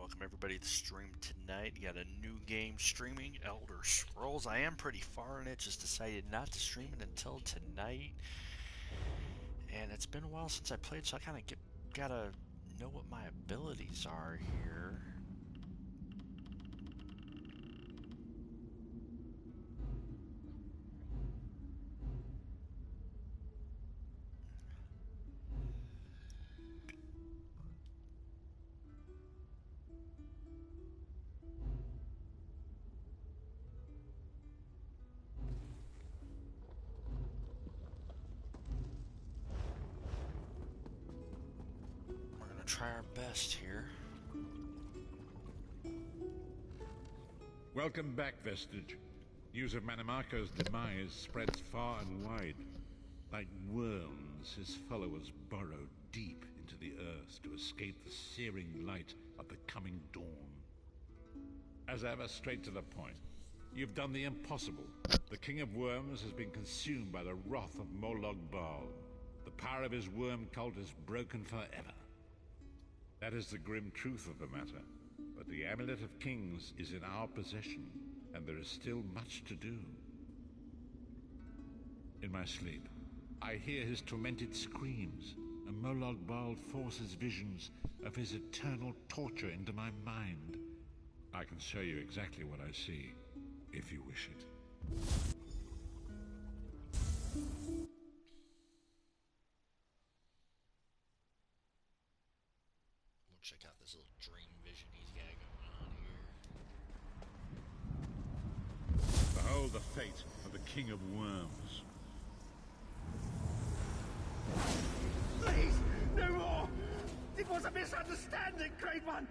Welcome everybody to the stream tonight. Got a new game streaming, Elder Scrolls. I am pretty far in it, just decided not to stream it until tonight. And it's been a while since I played, so I kind of gotta know what my abilities are here. We're gonna try our best here. Welcome back, Vestige. News of Manimarco's demise spreads far and wide. Like worms, his followers burrow deep into the earth to escape the searing light of the coming dawn. As ever, straight to the point. You've done the impossible. The King of Worms has been consumed by the wrath of Molag Bal. The power of his worm cult is broken forever. That is the grim truth of the matter. But the Amulet of Kings is in our possession, and there is still much to do. In my sleep, I hear his tormented screams, and Molag Bal forces visions of his eternal torture into my mind. I can show you exactly what I see, if you wish it. We'll check out this little dream vision he's got going on here. Behold the fate of the King of Worms. Please, no more! It was a misunderstanding, Great One!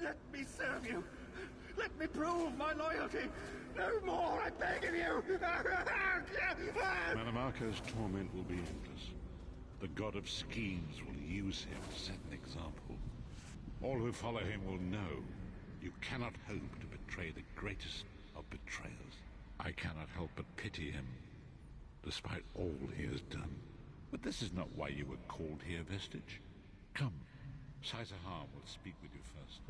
Let me serve you! Let me prove my loyalty! No more, I beg of you! Manimarco's torment will be endless. The god of schemes will use him to set an example. All who follow him will know you cannot hope to betray the greatest of betrayers. I cannot help but pity him, despite all he has done. But this is not why you were called here, Vestige. Come, Sai-Sahan will speak with you first.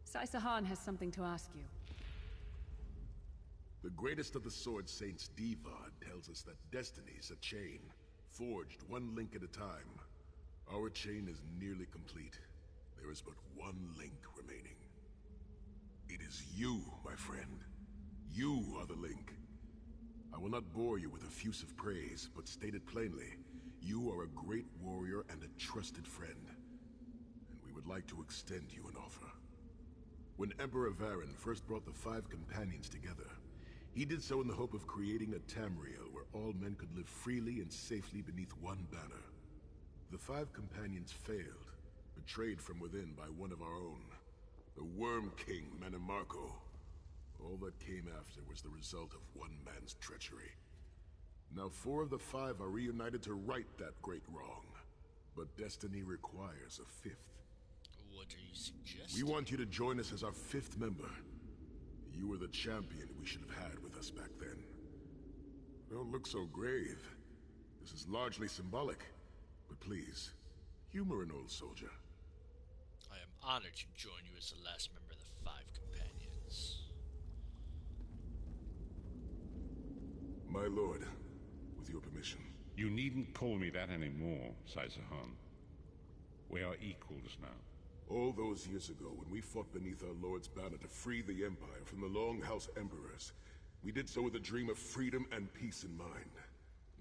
Sai-Sahan has something to ask you. The greatest of the Sword Saints, Divad, tells us that destiny is a chain, forged one link at a time. Our chain is nearly complete. There is but one link remaining. It is you, my friend. You are the link. I will not bore you with effusive praise, but state it plainly. You are a great warrior and a trusted friend. And we would like to extend you an offer. When Emperor Varen first brought the Five Companions together, he did so in the hope of creating a Tamriel where all men could live freely and safely beneath one banner. The Five Companions failed, betrayed from within by one of our own, the Worm King, Manimarco. All that came after was the result of one man's treachery. Now 4 of the 5 are reunited to right that great wrong, but destiny requires a 5th. What are you suggesting? We want you to join us as our 5th member. You were the champion we should have had with us back then. Don't look so grave. This is largely symbolic. But please, humor an old soldier. I am honored to join you as the last member of the Five Companions. My lord, with your permission. You needn't call me that anymore, Sai-Sahan. We are equals now. All those years ago, when we fought beneath our Lord's banner to free the Empire from the Longhouse Emperors, we did so with a dream of freedom and peace in mind.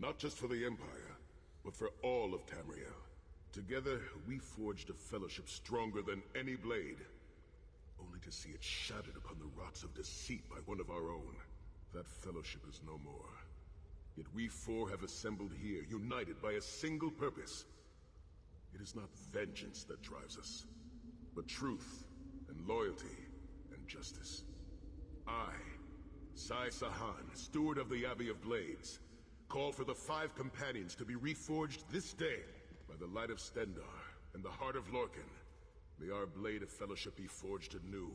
Not just for the Empire, but for all of Tamriel. Together, we forged a fellowship stronger than any blade, only to see it shattered upon the rocks of deceit by one of our own. That fellowship is no more. Yet we 4 have assembled here, united by a single purpose. It is not vengeance that drives us, but truth, and loyalty, and justice. I, Sai-Sahan, steward of the Abbey of Blades, call for the 5 Companions to be reforged this day by the light of Stendarr and the heart of Lorkhan. May our blade of fellowship be forged anew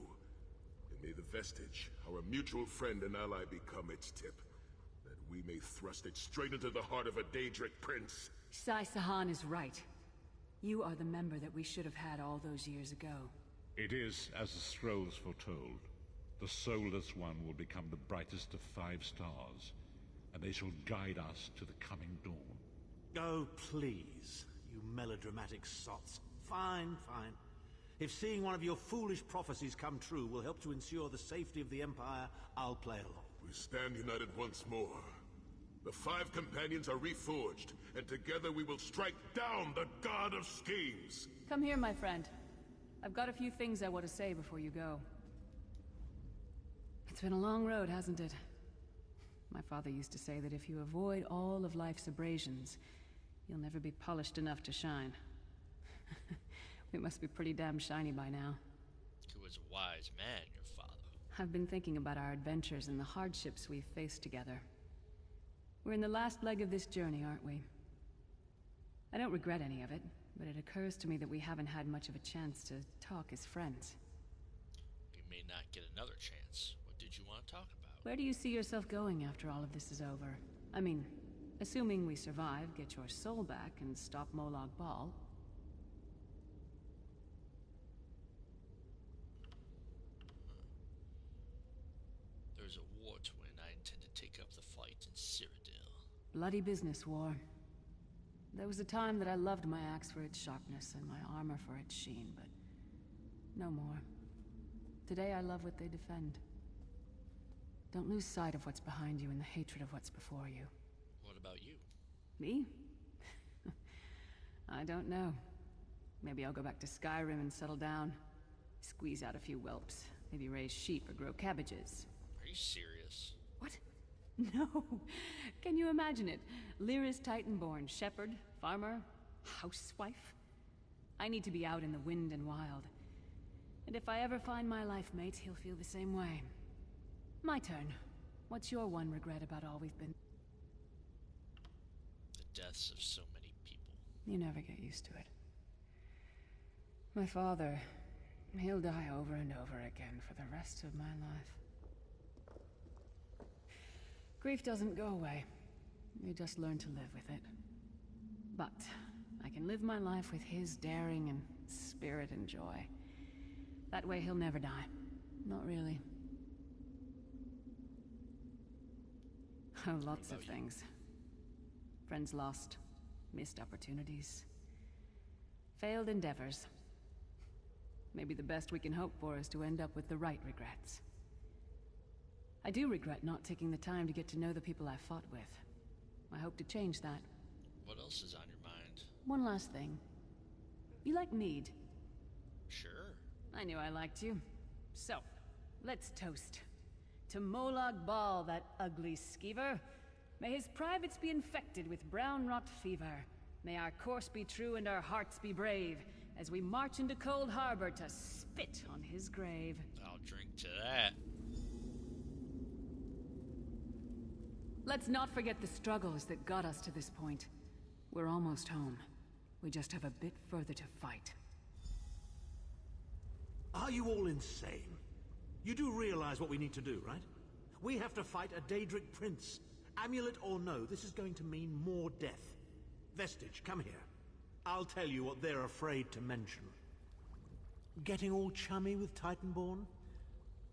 in May the Vestige, our mutual friend and ally, become its tip, that we may thrust it straight into the heart of a Daedric prince. Sai Sahan is right. You are the member that we should have had all those years ago. It is as the scrolls foretold. The soulless one will become the brightest of 5 stars, and they shall guide us to the coming dawn. Oh, please, you melodramatic sots. Fine, fine. If seeing one of your foolish prophecies come true will help to ensure the safety of the Empire, I'll play along. We stand united once more. The 5 companions are reforged, and together we will strike down the God of Schemes! Come here, my friend. I've got a few things I want to say before you go. It's been a long road, hasn't it? My father used to say that if you avoid all of life's abrasions, you'll never be polished enough to shine. We must be pretty damn shiny by now. He was a wise man, your father. I've been thinking about our adventures and the hardships we've faced together. We're in the last leg of this journey, aren't we? I don't regret any of it, but it occurs to me that we haven't had much of a chance to talk as friends. We may not get another chance. What did you want to talk about? Where do you see yourself going after all of this is over? I mean, assuming we survive, get your soul back, and stop Molag Bal. There's a war to win. I intend to take up the fight in Cyrodiil. Bloody business, war. There was a time that I loved my axe for its sharpness and my armor for its sheen, but no more. Today I love what they defend. Don't lose sight of what's behind you and the hatred of what's before you. What about you? Me? I don't know. Maybe I'll go back to Skyrim and settle down. Squeeze out a few whelps. Maybe raise sheep or grow cabbages. Are you serious? What? No. Can you imagine it? Lyris Titanborn, shepherd, farmer, housewife. I need to be out in the wind and wild. And if I ever find my life mate, he'll feel the same way. My turn. What's your one regret about all we've been? The deaths of so many people. You never get used to it. My father, he'll die over and over again for the rest of my life. Grief doesn't go away. You just learn to live with it. But I can live my life with his daring and spirit and joy. That way he'll never die. Not really. Oh, lots of things. Friends lost. Missed opportunities. Failed endeavors. Maybe the best we can hope for is to end up with the right regrets. I do regret not taking the time to get to know the people I fought with. I hope to change that. What else is on your mind? One last thing. You like mead? Sure. I knew I liked you. So, let's toast. To Molag Bal, that ugly skeever. May his privates be infected with brown rot fever. May our course be true and our hearts be brave, as we march into Cold Harbor to spit on his grave. I'll drink to that. Let's not forget the struggles that got us to this point. We're almost home. We just have a bit further to fight. Are you all insane? You do realize what we need to do, right? We have to fight a Daedric prince. Amulet or no, this is going to mean more death. Vestige, come here. I'll tell you what they're afraid to mention. Getting all chummy with Titanborn?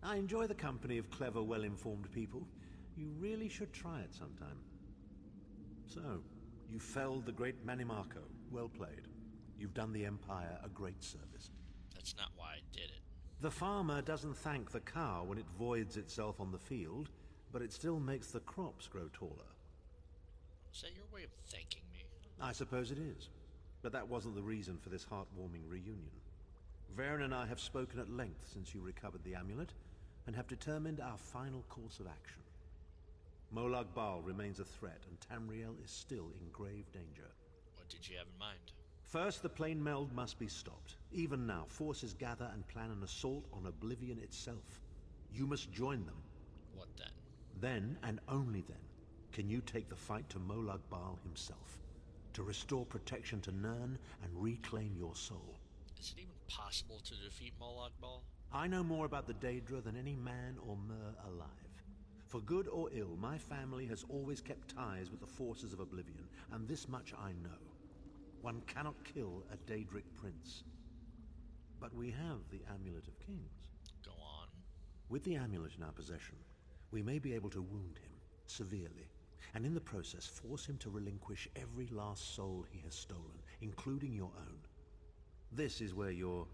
I enjoy the company of clever, well-informed people. You really should try it sometime. So, you felled the great Manimarco. Well played. You've done the Empire a great service. That's not why I did it. The farmer doesn't thank the cow when it voids itself on the field, but it still makes the crops grow taller. Is that your way of thanking me? I suppose it is. But that wasn't the reason for this heartwarming reunion. Varen and I have spoken at length since you recovered the amulet, and have determined our final course of action. Molag Bal remains a threat, and Tamriel is still in grave danger. What did you have in mind? First, the plane meld must be stopped. Even now, forces gather and plan an assault on Oblivion itself. You must join them. What then? Then, and only then, can you take the fight to Molag Bal himself, to restore protection to Nirn and reclaim your soul. Is it even possible to defeat Molag Bal? I know more about the Daedra than any man or mer alive. For good or ill, my family has always kept ties with the forces of Oblivion, and this much I know. One cannot kill a Daedric prince. But we have the Amulet of Kings. Go on. With the amulet in our possession, we may be able to wound him severely, and in the process force him to relinquish every last soul he has stolen, including your own. This is where your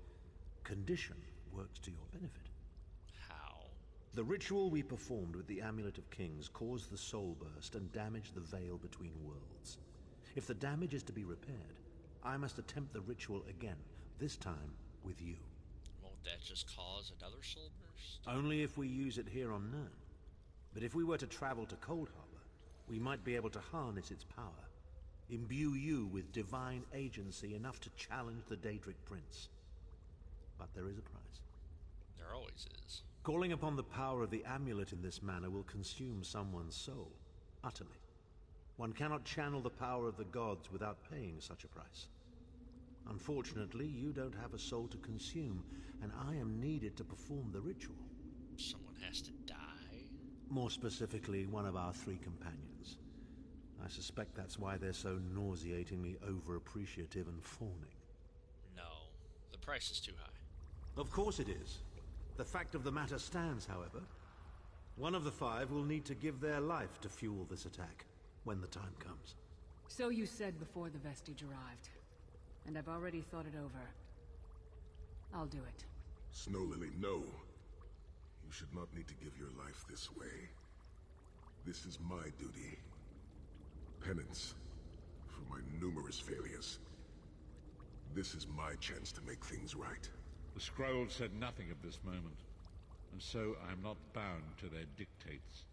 condition works to your benefit. How? The ritual we performed with the Amulet of Kings caused the soul burst and damaged the veil between worlds. If the damage is to be repaired, I must attempt the ritual again, this time with you. Won't that just cause another soul burst? Only if we use it here on Nirn. But if we were to travel to Cold Harbor, we might be able to harness its power, imbue you with divine agency enough to challenge the Daedric Prince. But there is a price. There always is. Calling upon the power of the amulet in this manner will consume someone's soul, utterly. One cannot channel the power of the gods without paying such a price. Unfortunately, you don't have a soul to consume, and I am needed to perform the ritual. Someone has to die? More specifically, one of our 3 companions. I suspect that's why they're so nauseatingly over-appreciative and fawning. No. The price is too high. Of course it is. The fact of the matter stands, however. One of the 5 will need to give their life to fuel this attack, when the time comes. So you said before the vestige arrived. And I've already thought it over. I'll do it. Snow Lily, no. You should not need to give your life this way. This is my duty. Penance for my numerous failures. This is my chance to make things right. The scroll said nothing of this moment, and so I am not bound to their dictates.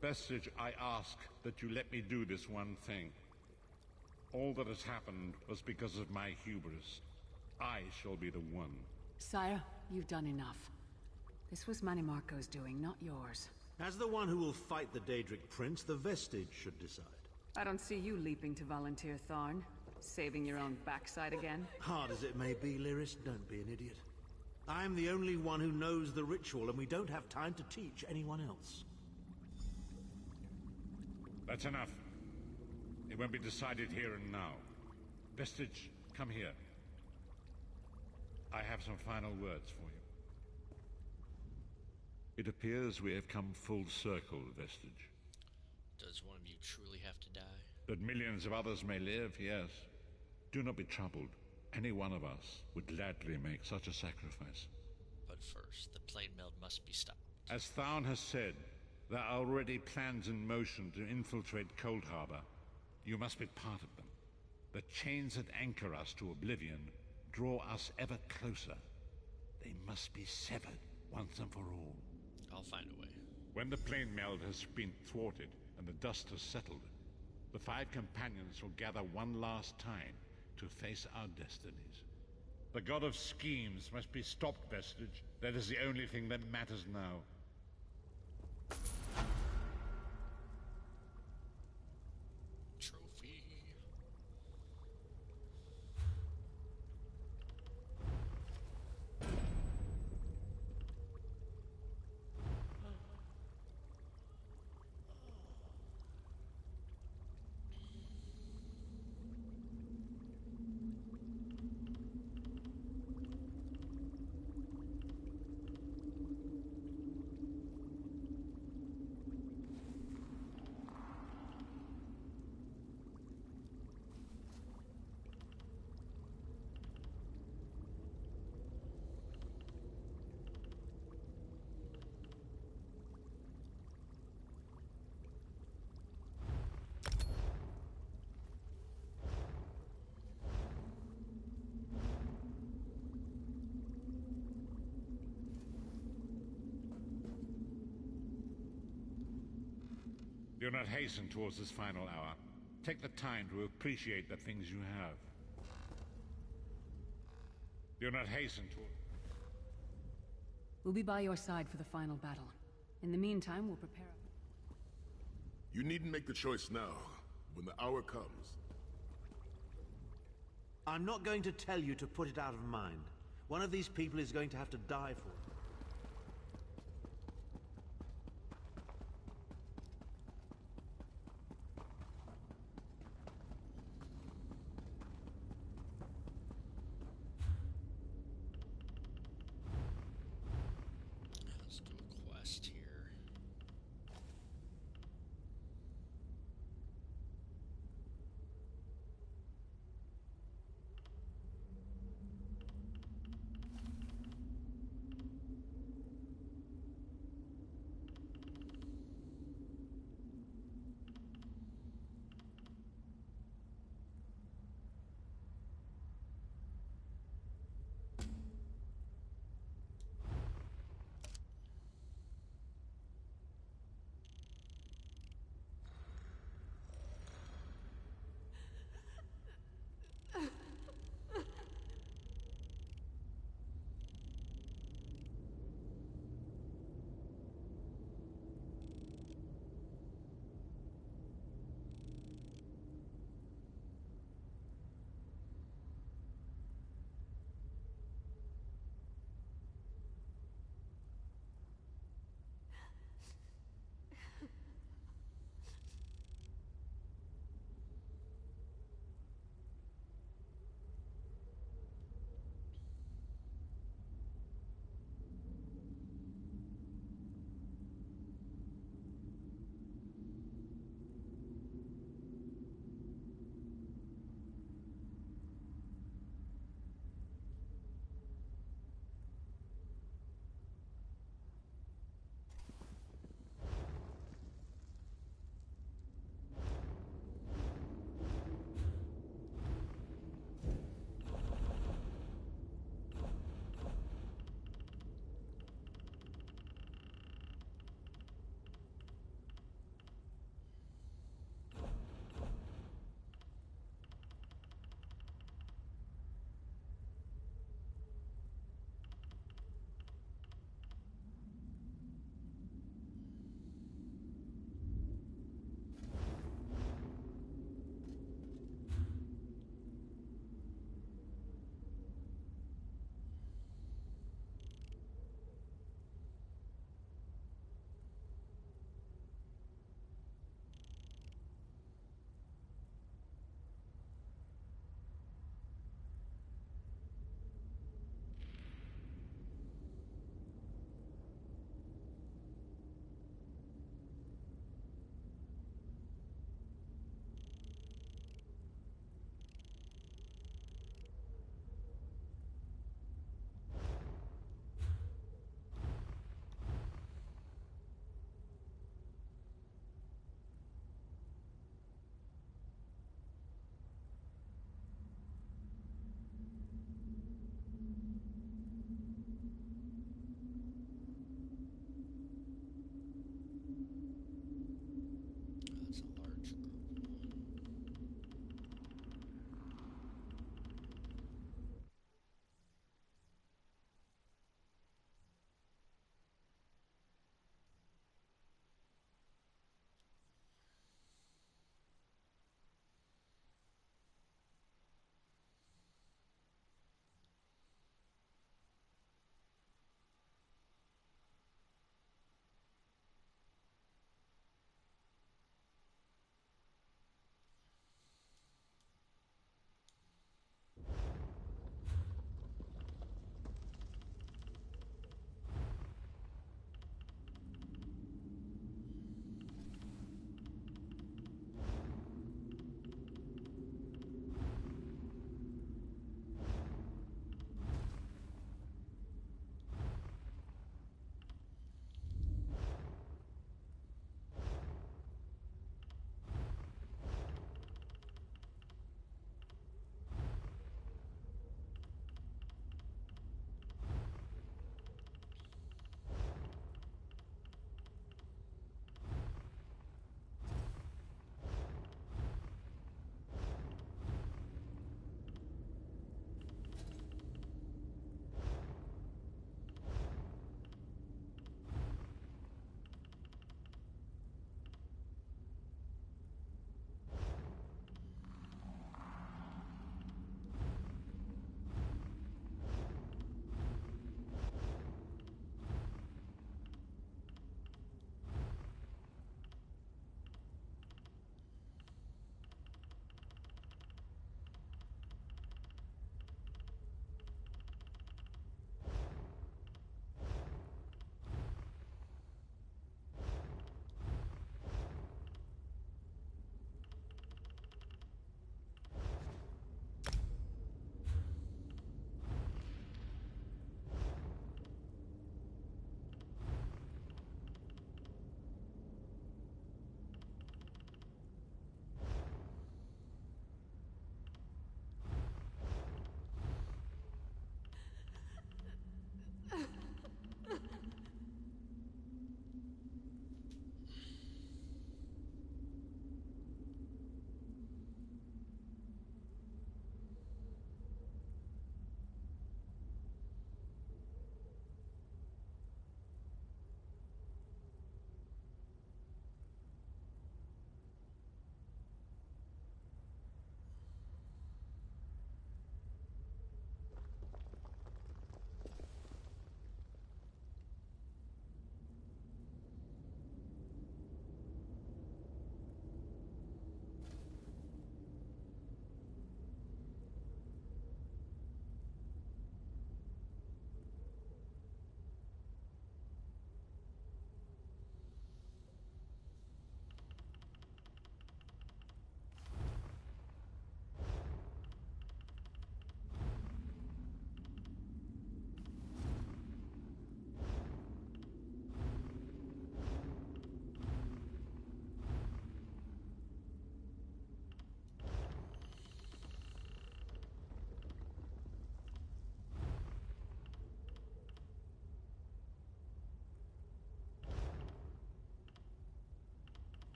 Vestige, I ask that you let me do this one thing. All that has happened was because of my hubris. I shall be the one. Sire, you've done enough. This was Manimarco's doing, not yours. As the one who will fight the Daedric Prince, the Vestige should decide. I don't see you leaping to volunteer, Tharn. Saving your own backside again. Hard as it may be, Lyris, don't be an idiot. I'm the only one who knows the ritual, and we don't have time to teach anyone else. That's enough. It won't be decided here and now. Vestige, come here. I have some final words for you. It appears we have come full circle, Vestige. Does one of you truly have to die? That millions of others may live, yes. Do not be troubled. Any one of us would gladly make such a sacrifice. But first, the plane meld must be stopped. As Tharn has said, there are already plans in motion to infiltrate Cold Harbor. You must be part of them. The chains that anchor us to oblivion draw us ever closer. They must be severed once and for all. I'll find a way. When the plane meld has been thwarted and the dust has settled, the 5 companions will gather one last time to face our destinies. The god of schemes must be stopped, Vestige. That is the only thing that matters now. Trophy. Do not hasten towards this final hour. Take the time to appreciate the things you have. Do not hasten toward... We'll be by your side for the final battle. In the meantime, we'll prepare... You needn't make the choice now. When the hour comes. I'm not going to tell you to put it out of mind. One of these people is going to have to die for it. Let's do a quest here.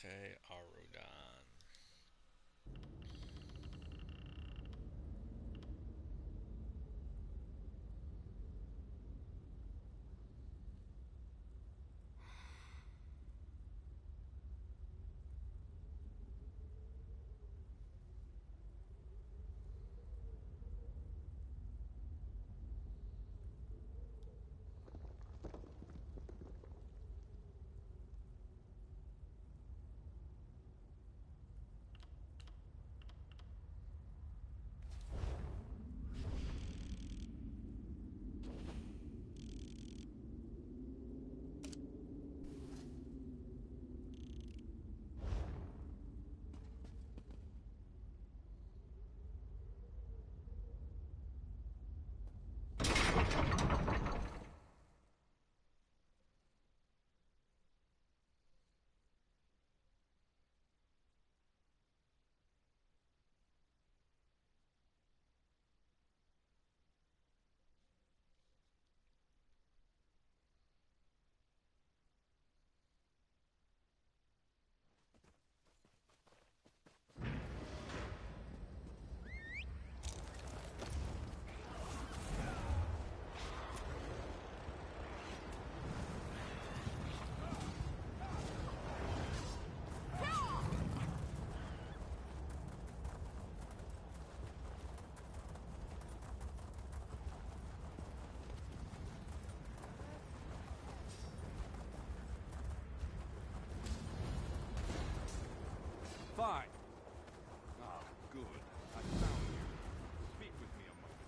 Okay, Arudan. Fine. Ah, good. I found you. Speak with me a moment.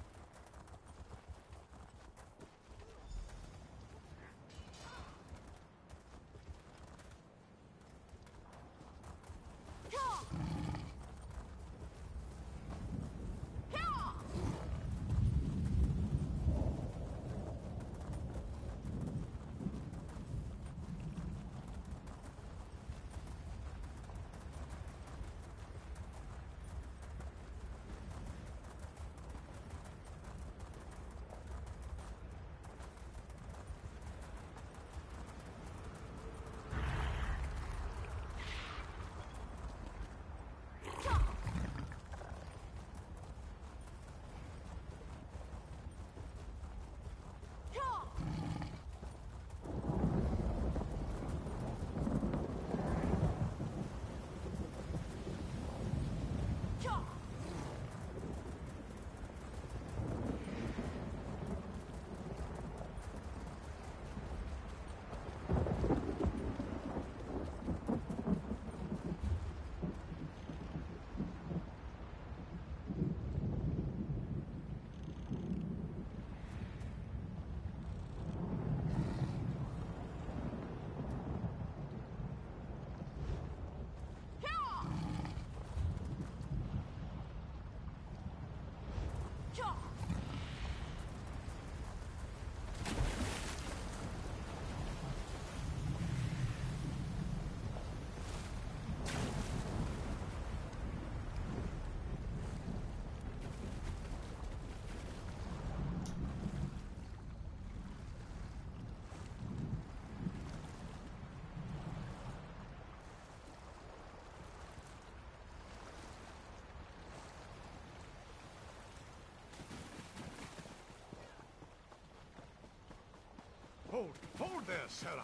Hold there, Sarah!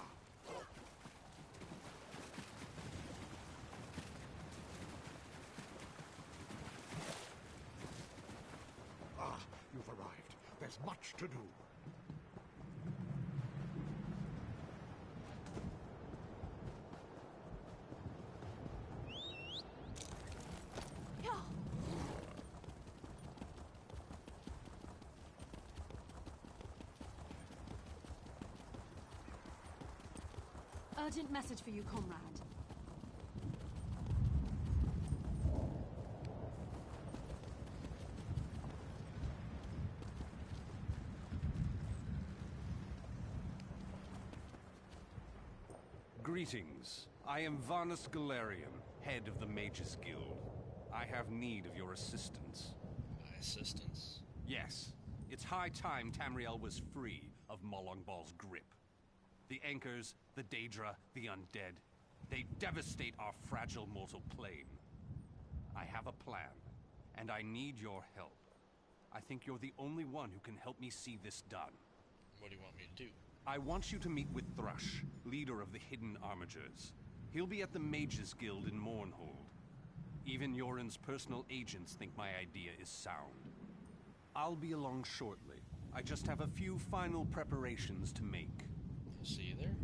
Ah, you've arrived. There's much to do. Urgent message for you, comrade. Greetings. I am Varnus Galarian, head of the Mages Guild. I have need of your assistance. My assistance? Yes. It's high time Tamriel was free of Molongbal's grip. The Anchors, the Daedra, the Undead. They devastate our fragile mortal plane. I have a plan, and I need your help. I think you're the only one who can help me see this done. What do you want me to do? I want you to meet with Thrush, leader of the Hidden Armigers. He'll be at the Mages Guild in Mournhold. Even Yoren's personal agents think my idea is sound. I'll be along shortly. I just have a few final preparations to make. I'll see you there.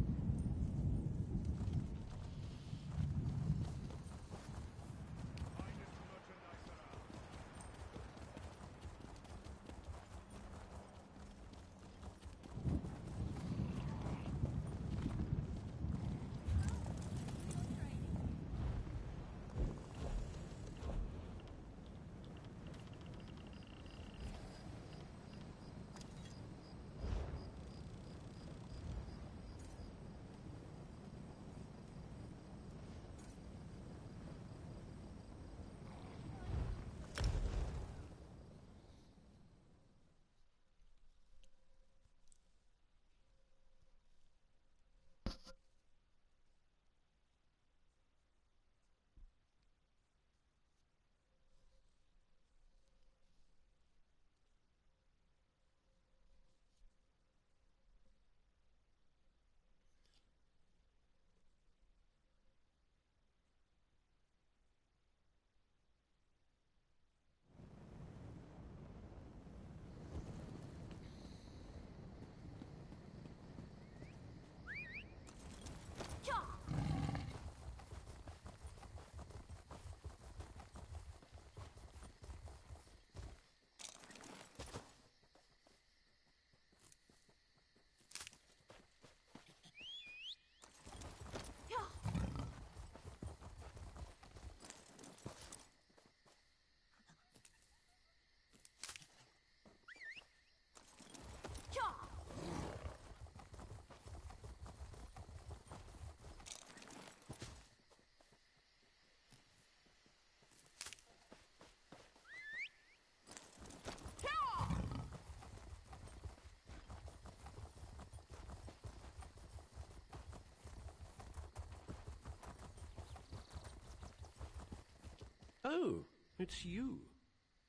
Oh, it's you.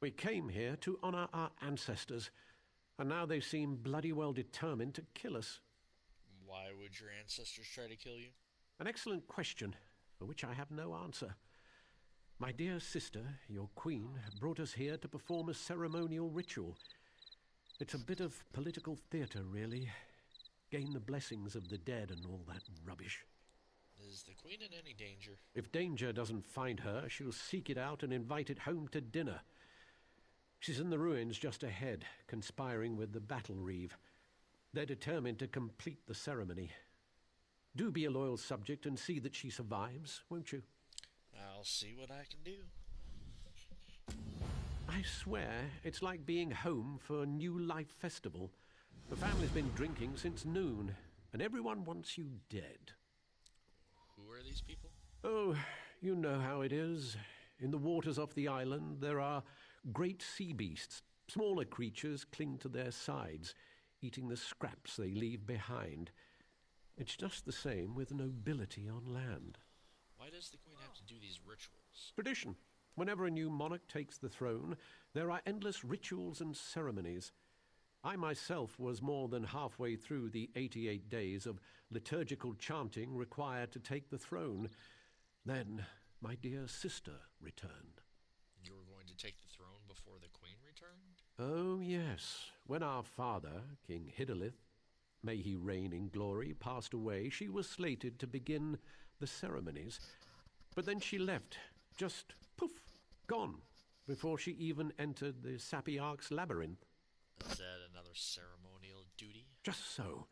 We came here to honor our ancestors, and now they seem bloody well determined to kill us. Why would your ancestors try to kill you? An excellent question, for which I have no answer. My dear sister, your queen, brought us here to perform a ceremonial ritual. It's a bit of political theatre, really. Gain the blessings of the dead and all that rubbish. Is the queen in any danger? If danger doesn't find her, she'll seek it out and invite it home to dinner. She's in the ruins just ahead, conspiring with the Battle Reeve. They're determined to complete the ceremony. Do be a loyal subject and see that she survives, won't you? I'll see what I can do. I swear, it's like being home for a New Life festival. The family's been drinking since noon, and everyone wants you dead. Who are these people? Oh, you know how it is. In the waters off the island, there are great sea beasts. Smaller creatures cling to their sides, eating the scraps they leave behind. It's just the same with nobility on land. Why does the queen have to do these rituals? Tradition. Whenever a new monarch takes the throne, there are endless rituals and ceremonies. I myself was more than halfway through the 88 days of liturgical chanting required to take the throne. Then my dear sister returned. You were going to take the throne before the queen returned? Oh, yes. When our father, King Hidalith, may he reign in glory, passed away, she was slated to begin the ceremonies. But then she left, just poof, gone, before she even entered the Sapiarch's labyrinth. Is that another ceremonial duty? Just so.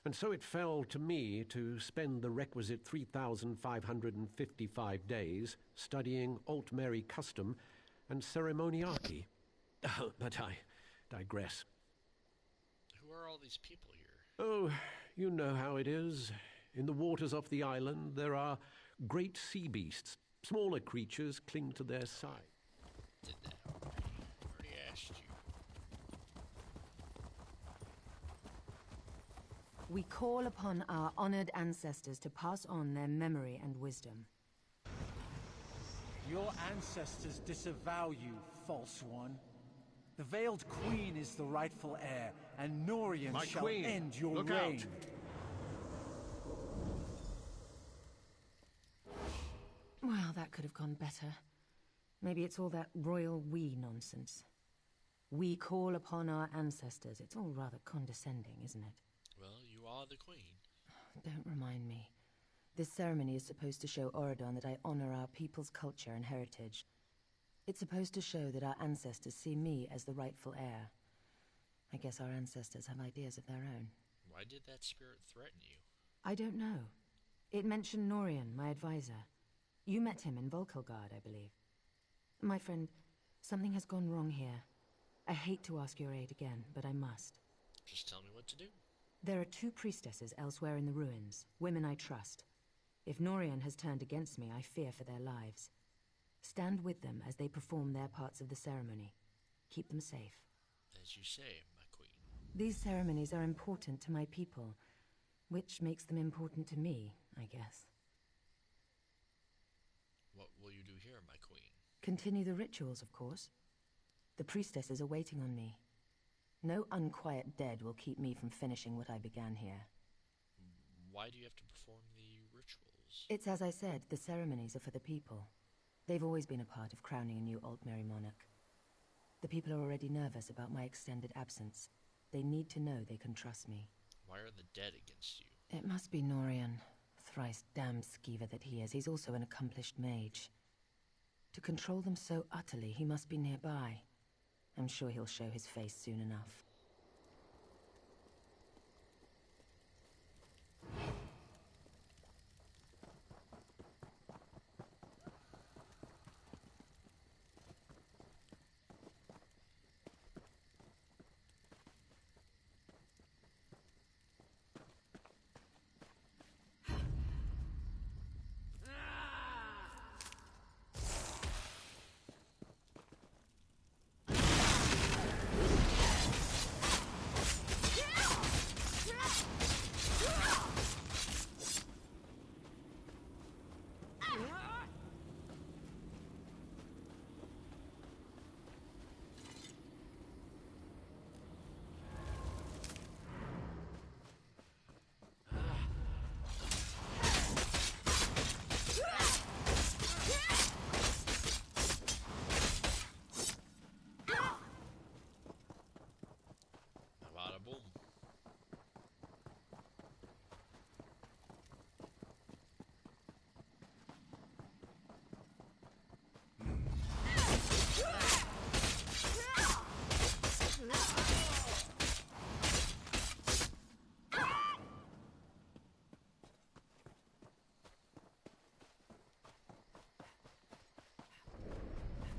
And so it fell to me to spend the requisite 3,555 days studying Altmeri custom and ceremoniarchy. But I digress. Who are all these people here? Oh, you know how it is. In the waters off the island, there are great sea beasts. Smaller creatures cling to their side. Did that already. Already asked you. We call upon our honored ancestors to pass on their memory and wisdom. Your ancestors disavow you, false one. The Veiled Queen is the rightful heir, and Norian shall end your reign. Well, that could have gone better. Maybe it's all that royal we nonsense. We call upon our ancestors. It's all rather condescending, isn't it? Well, you are the queen. Don't remind me. This ceremony is supposed to show Auradon that I honor our people's culture and heritage. It's supposed to show that our ancestors see me as the rightful heir. I guess our ancestors have ideas of their own. Why did that spirit threaten you? I don't know. It mentioned Norian, my advisor. You met him in Volkelgard, I believe. My friend, something has gone wrong here. I hate to ask your aid again, but I must. Just tell me what to do. There are 2 priestesses elsewhere in the ruins, women I trust. If Norian has turned against me, I fear for their lives. Stand with them as they perform their parts of the ceremony. Keep them safe. As you say, my queen. These ceremonies are important to my people, which makes them important to me, I guess. What will you do here, my queen? Continue the rituals, of course. The priestesses are waiting on me. No unquiet dead will keep me from finishing what I began here. Why do you have to perform the rituals? It's as I said, the ceremonies are for the people. They've always been a part of crowning a new Altmeri monarch. The people are already nervous about my extended absence. They need to know they can trust me. Why are the dead against you? It must be Norian. Thrice damned skeever that he is. He's also an accomplished mage. To control them so utterly, he must be nearby. I'm sure he'll show his face soon enough.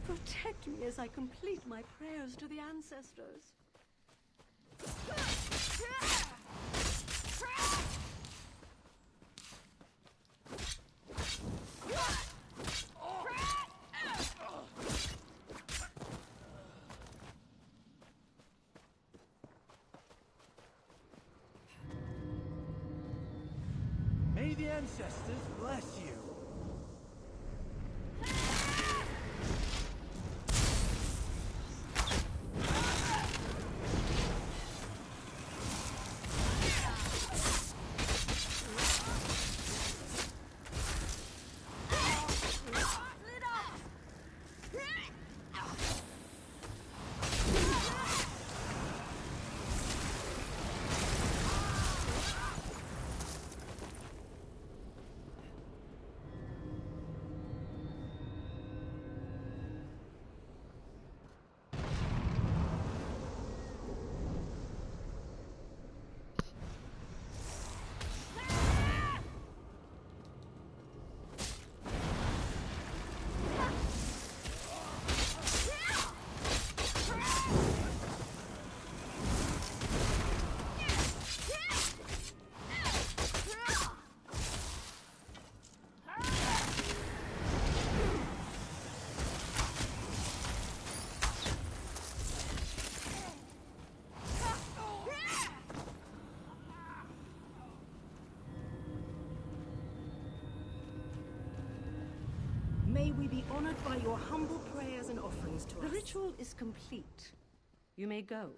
Protect me as I complete my prayers to the ancestors. May the ancestors bless you. May we be honored by your humble prayers and offerings to us. The ritual is complete. You may go.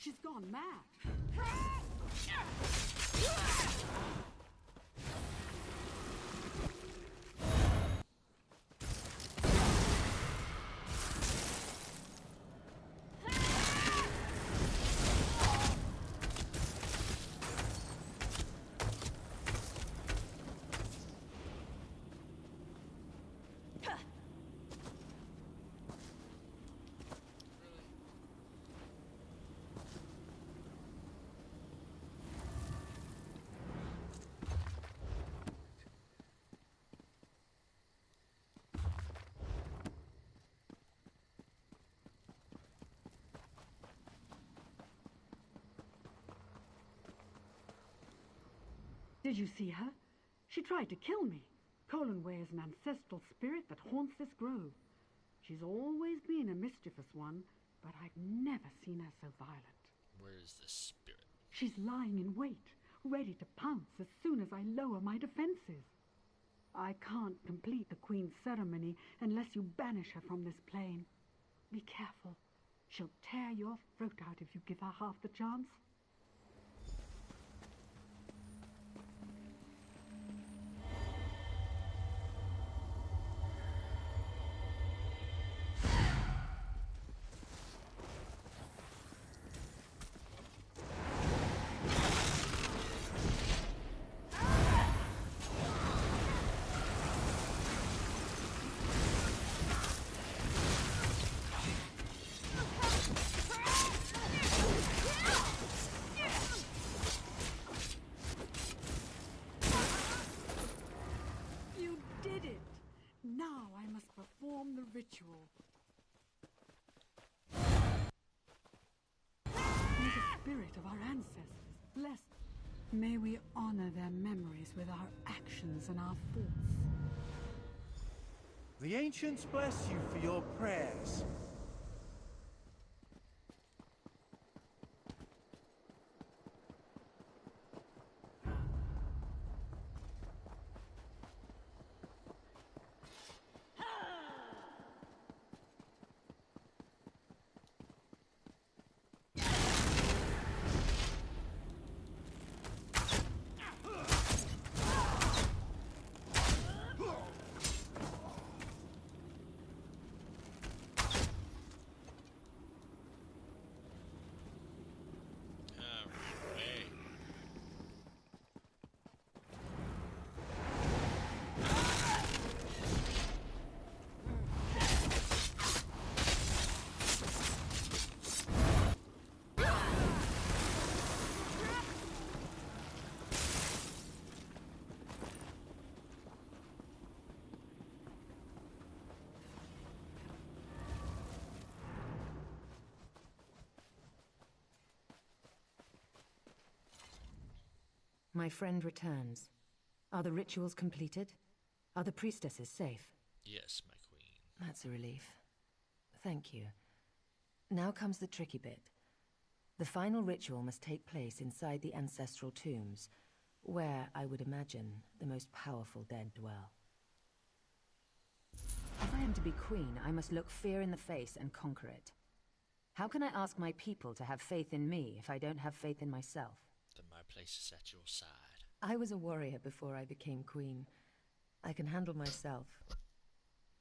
She's gone mad. Did you see her? She tried to kill me. Colanway is an ancestral spirit that haunts this grove. She's always been a mischievous one, but I've never seen her so violent. Where is this spirit? She's lying in wait, ready to pounce as soon as I lower my defenses. I can't complete the Queen's ceremony unless you banish her from this plane. Be careful. She'll tear your throat out if you give her half the chance. Perform the ritual. May the spirit of our ancestors bless. May we honor their memories with our actions and our thoughts. The ancients bless you for your prayers. My friend returns. Are the rituals completed? Are the priestesses safe? Yes, my queen. That's a relief. Thank you. Now comes the tricky bit. The final ritual must take place inside the ancestral tombs, where, I would imagine, the most powerful dead dwell. If I am to be queen, I must look fear in the face and conquer it. How can I ask my people to have faith in me if I don't have faith in myself? Then my place is at your side. I was a warrior before I became queen. I can handle myself.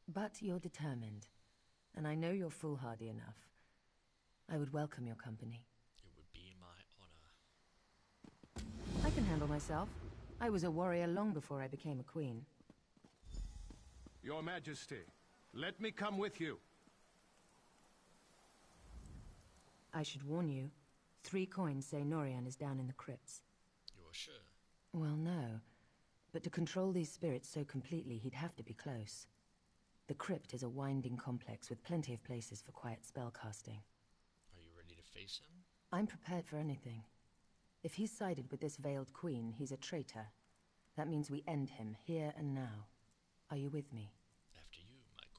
But you're determined, and I know you're foolhardy enough. I would welcome your company. It would be my honor. I can handle myself. I was a warrior long before I became a queen. Your Majesty, let me come with you. I should warn you. 3 coins say Norian is down in the crypts. You're sure? Well, no. But to control these spirits so completely, he'd have to be close. The crypt is a winding complex with plenty of places for quiet spellcasting. Are you ready to face him? I'm prepared for anything. If he's sided with this veiled queen, he's a traitor. That means we end him here and now. Are you with me? After you, my queen.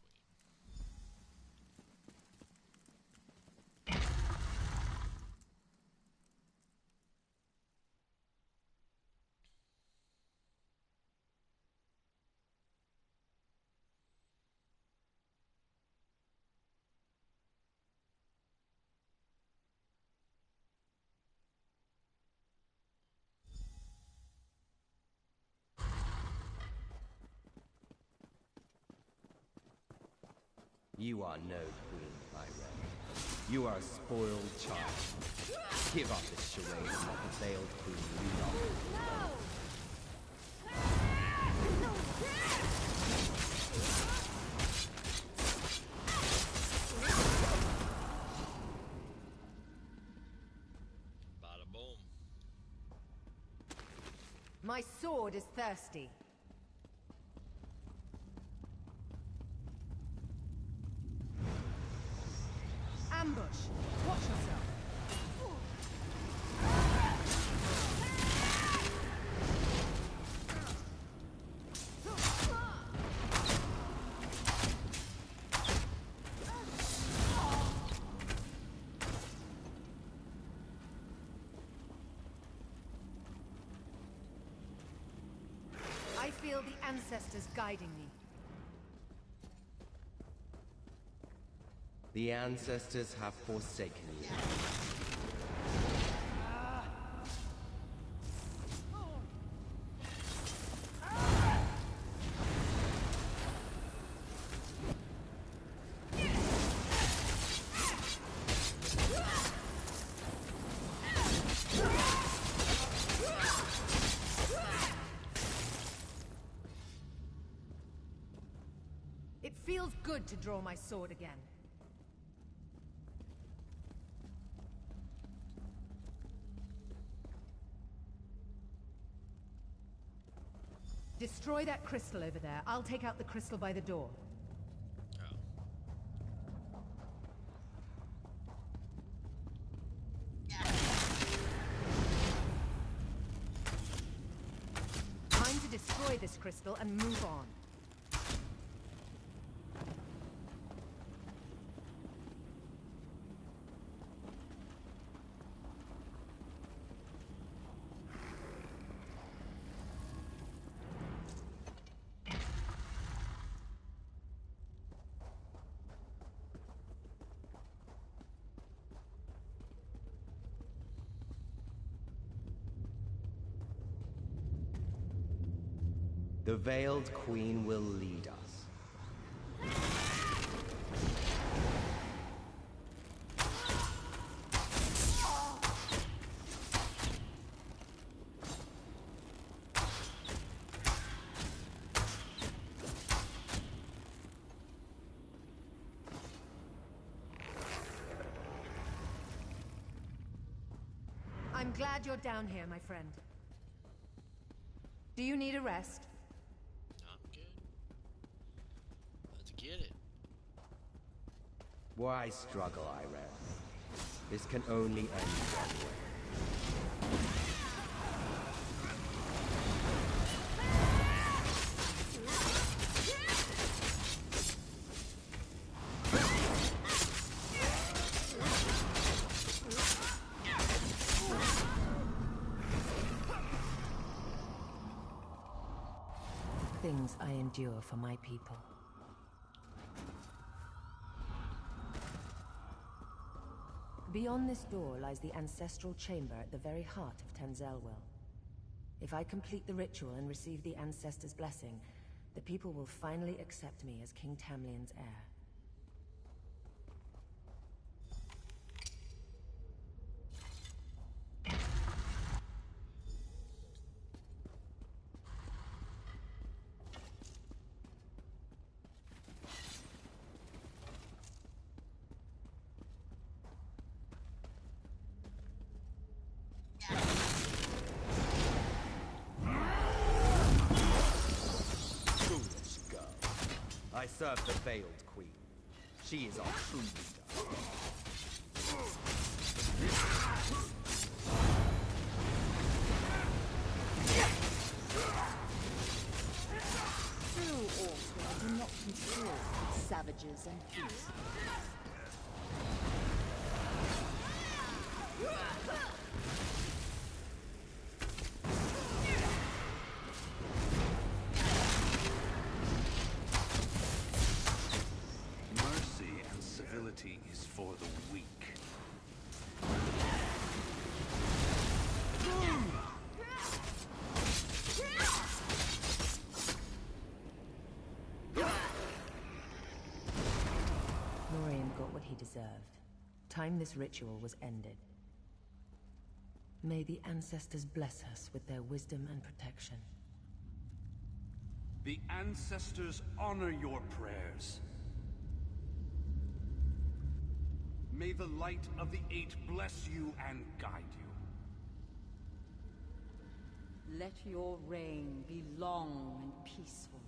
You are no queen, Irene. You are a spoiled child. Give up this charade and let the veiled queen lead on. Bada boom. My sword is thirsty. Ambush! Watch yourself! I feel the ancestors guiding me. The ancestors have forsaken you. It feels good to draw my sword again. Destroy that crystal over there. I'll take out the crystal by the door. Time to destroy this crystal and move on. The Veiled Queen will lead us. I'm glad you're down here, my friend. Do you need a rest? I'm good. Let's get it. Why struggle, Irene? This can only end one way. things I endure for my people. Beyond this door lies the ancestral chamber at the very heart of Tenzelwyl. If I complete the ritual and receive the ancestors' blessing, the people will finally accept me as King Tamlien's heir. I serve the Veiled Queen. She is our true leader. True Orcs do not control savages and beasts. Is for the weak. Norian got what he deserved. Time this ritual was ended. May the ancestors bless us with their wisdom and protection. The ancestors honor your prayers. May the light of the Eight bless you and guide you. Let your reign be long and peaceful.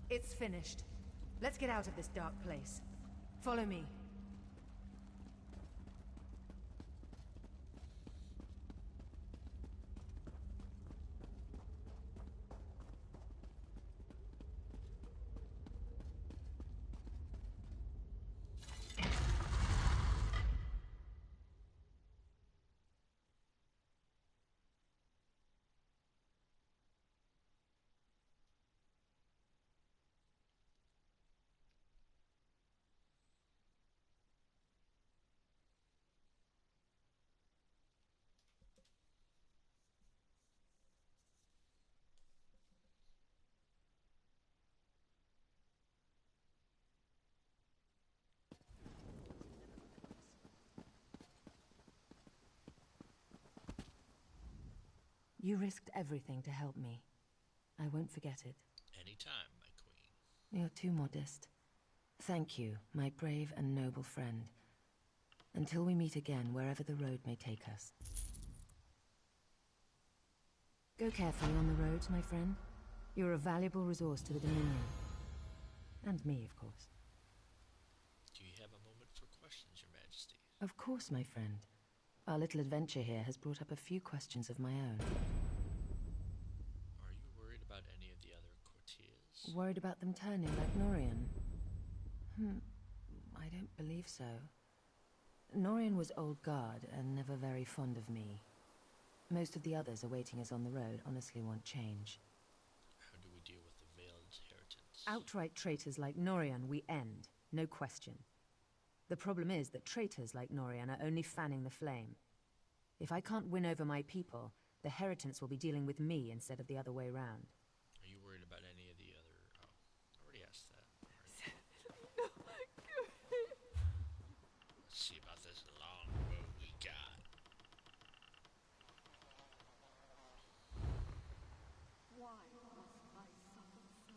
It's finished. Let's get out of this dark place. Follow me. You risked everything to help me. I won't forget it. Anytime, my queen. You're too modest. Thank you, my brave and noble friend. Until we meet again, wherever the road may take us. Go carefully on the roads, my friend. You're a valuable resource to the Dominion. And me, of course. Do you have a moment for questions, Your Majesty? Of course, my friend. Our little adventure here has brought up a few questions of my own. Are you worried about any of the other courtiers? Worried about them turning like Norian? I don't believe so. Norian was old guard and never very fond of me. Most of the others awaiting us on the road honestly want change. How do we deal with the Veiled Heritance? Outright traitors like Norian we end, no question. The problem is that traitors like Norian are only fanning the flame. If I can't win over my people, the Heritance will be dealing with me instead of the other way round. Are you worried about any of the other... Oh, I already asked that. Let's see about this long road we got. Why must I suffer so?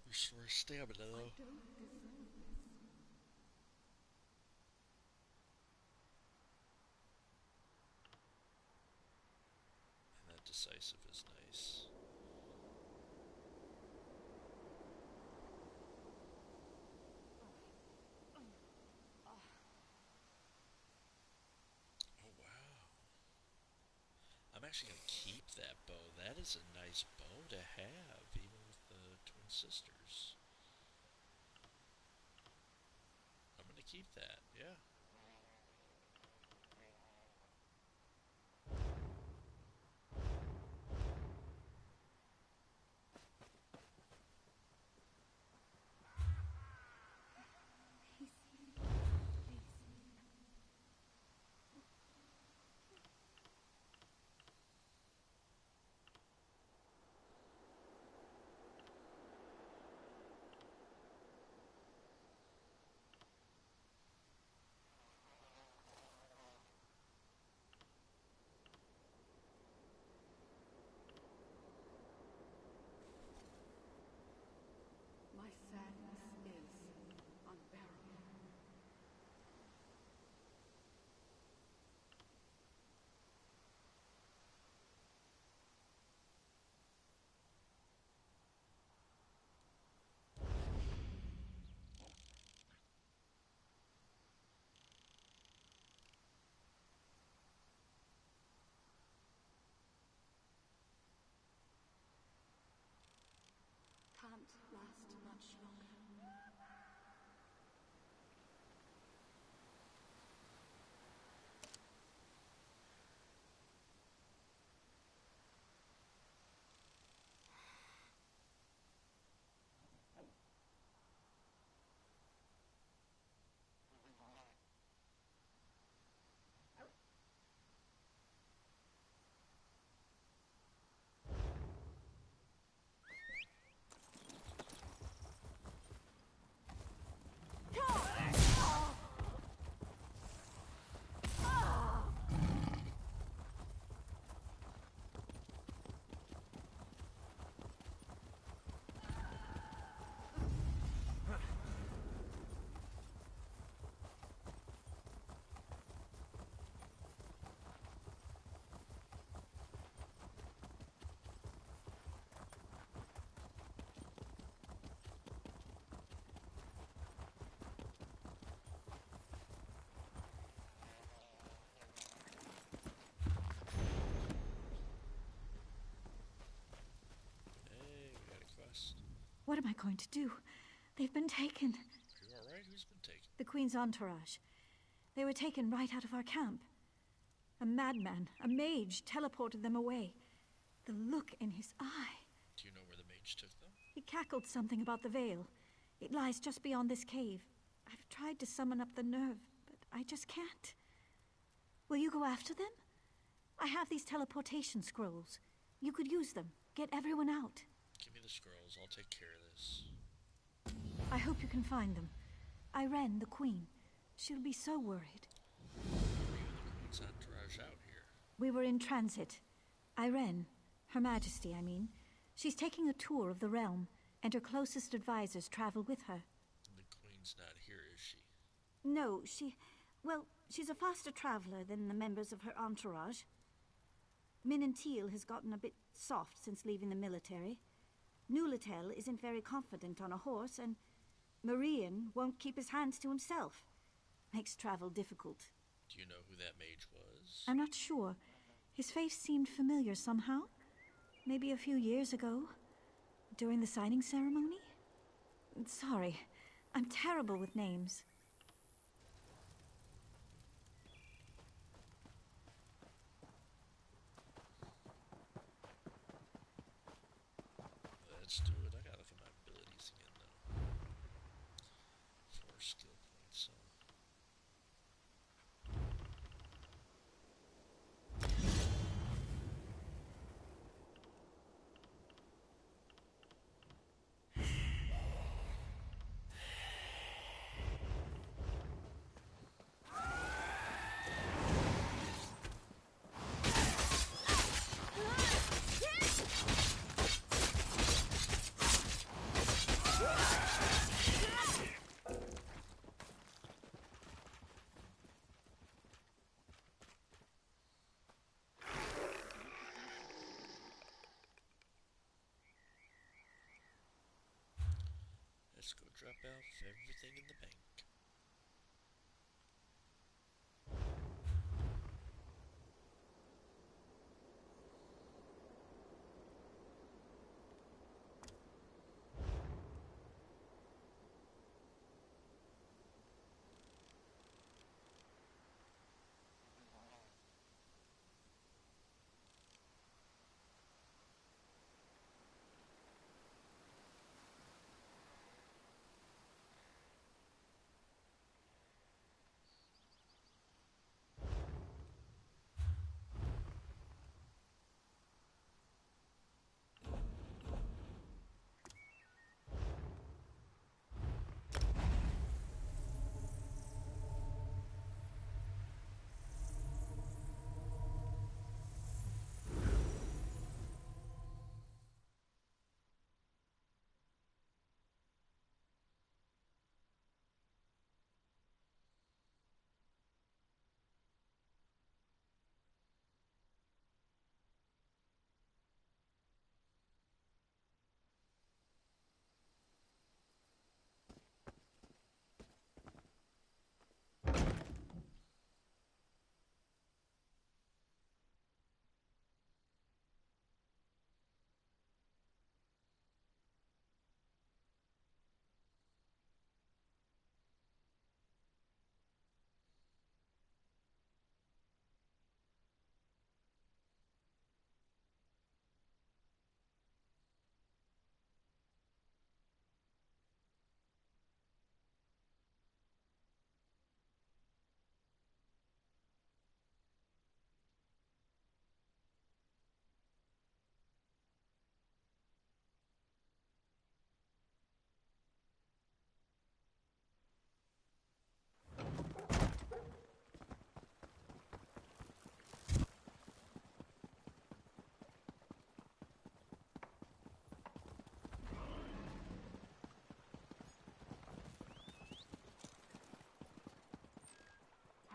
Restore stamina, though. And that decisive is nice. Oh, wow. I'm actually going to keep that bow. That is a nice bow to have, even with the twin sisters. I'm going to keep that, yeah. My sadness is unbearable. Can't last much longer. What am I going to do? They've been taken. Are you alright? Who's been taken? The Queen's entourage. They were taken right out of our camp. A madman, a mage, teleported them away. The look in his eye. Do you know where the mage took them? He cackled something about the veil. It lies just beyond this cave. I've tried to summon up the nerve, but I just can't. Will you go after them? I have these teleportation scrolls. You could use them. Get everyone out. Give me the scrolls. I'll take care of this. I hope you can find them. Irene, the Queen. She'll be so worried. Were you the Queen's entourage out here? We were in transit. Irene, Her Majesty, I mean. She's taking a tour of the realm, and her closest advisors travel with her. The Queen's not here, is she? No, she's a faster traveler than the members of her entourage. Minantil has gotten a bit soft since leaving the military. Nulatel isn't very confident on a horse, and Marian won't keep his hands to himself. Makes travel difficult. Do you know who that mage was? I'm not sure. His face seemed familiar somehow. Maybe a few years ago, during the signing ceremony? Sorry, I'm terrible with names. Let's do it. I gotta look at my abilities again, though. 4 skill points, so... let's go drop off everything in the bank.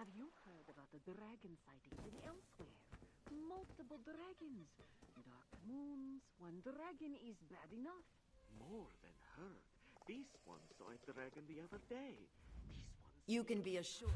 Have you heard about the dragon sightings in elsewhere? Multiple dragons. Dark moons. One dragon is bad enough. More than heard. This one saw a dragon the other day. You can be assured.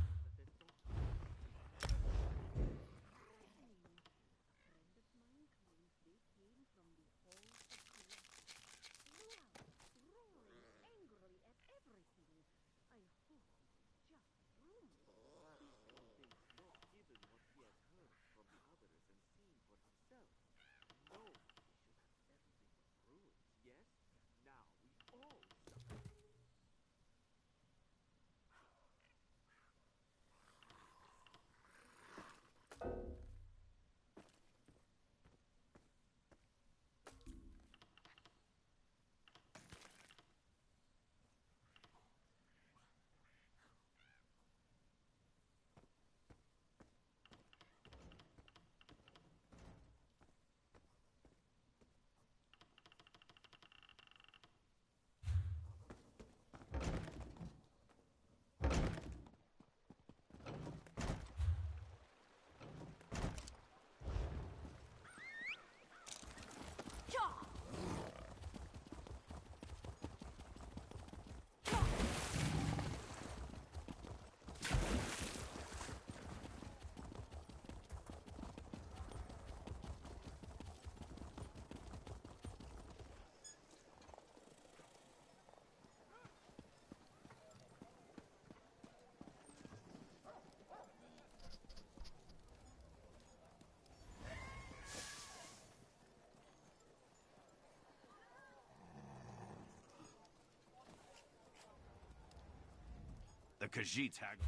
The Khajiits hag.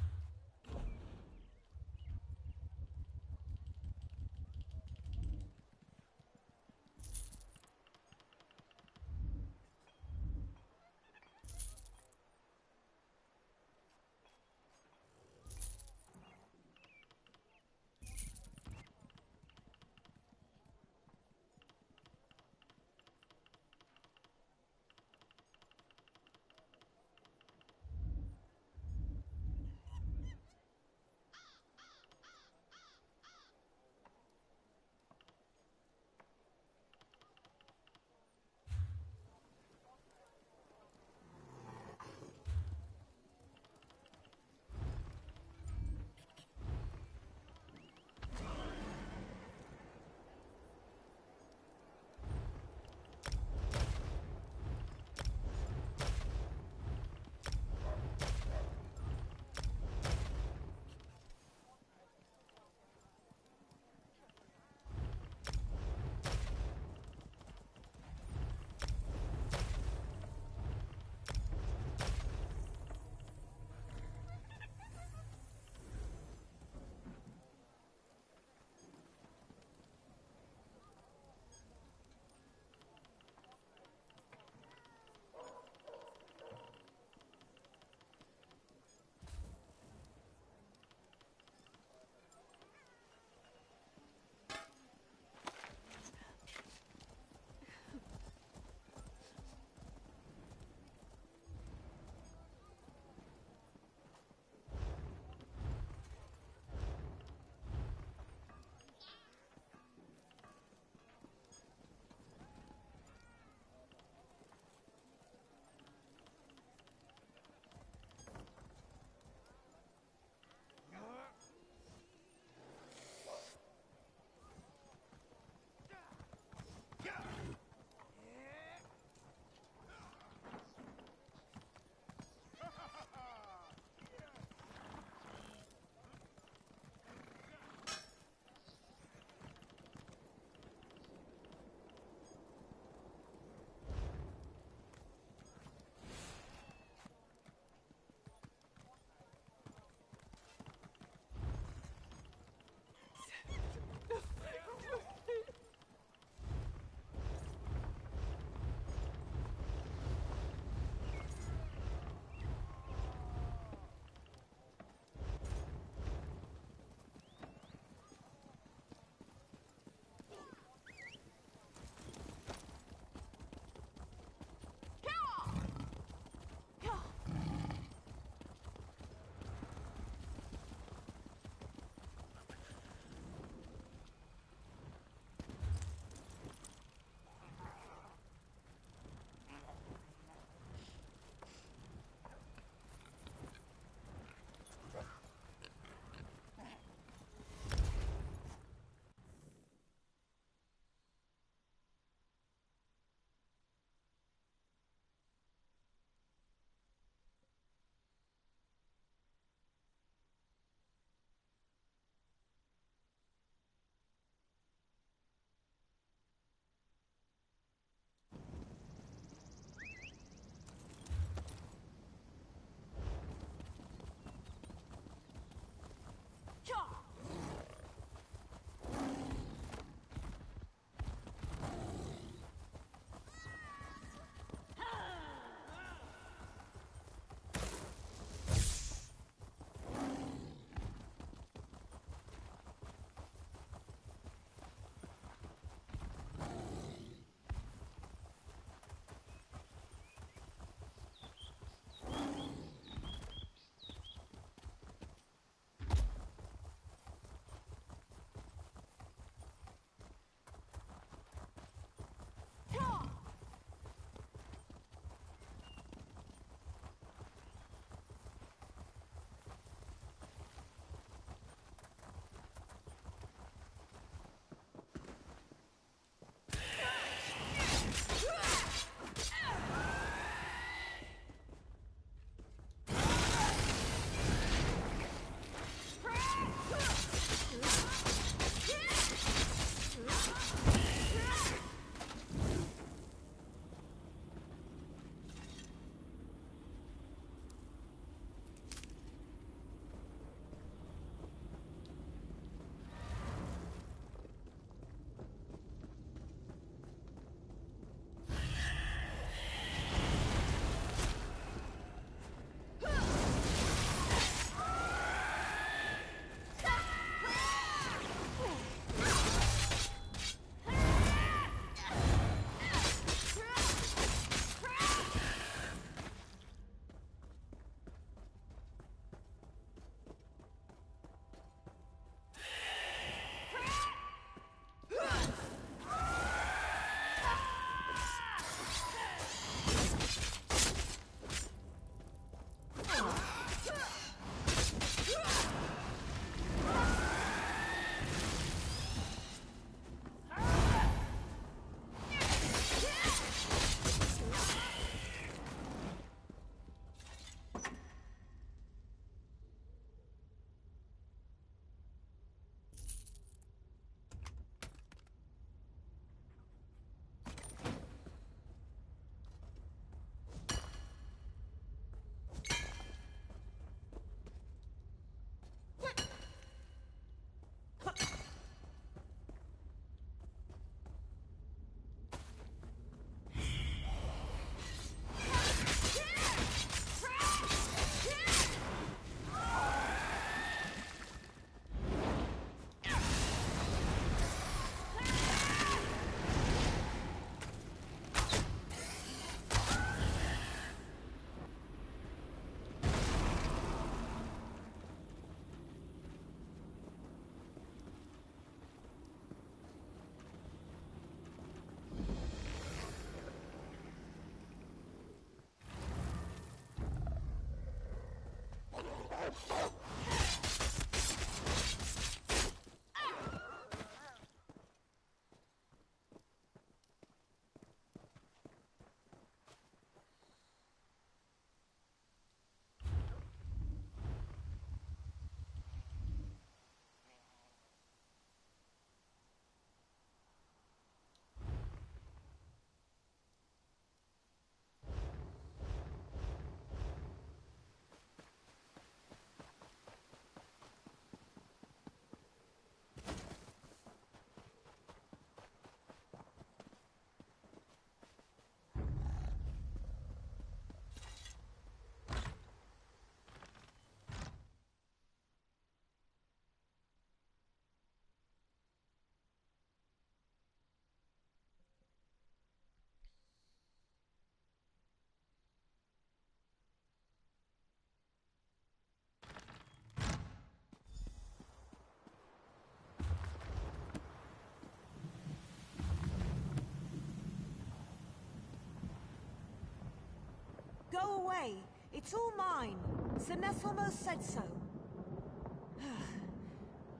Go away! It's all mine! Senesalmo said so.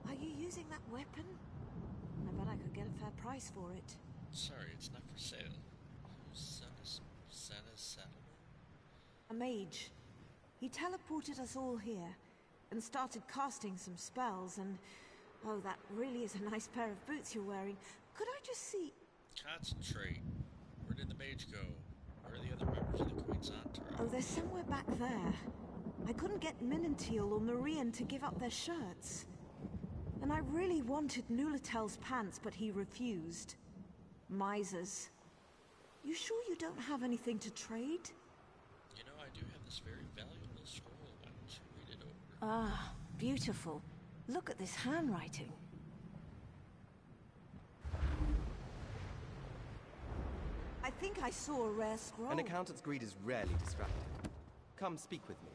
Are you using that weapon? I bet I could get a fair price for it. Sorry, it's not for sale. Who's Senesalmo? A mage. He teleported us all here, and started casting some spells, and... Oh, that really is a nice pair of boots you're wearing. Could I just see... Concentrate. Where did the mage go? Where are the other members of the Queen's entourage? Oh, they're somewhere back there. I couldn't get Minantil or Marian to give up their shirts. And I really wanted Nulatel's pants, but he refused. Misers. You sure you don't have anything to trade? You know, I do have this very valuable scroll. Why don't you read it over? Ah, beautiful. Look at this handwriting. I think I saw a rare scroll. An accountant's greed is rarely distracting. Come speak with me.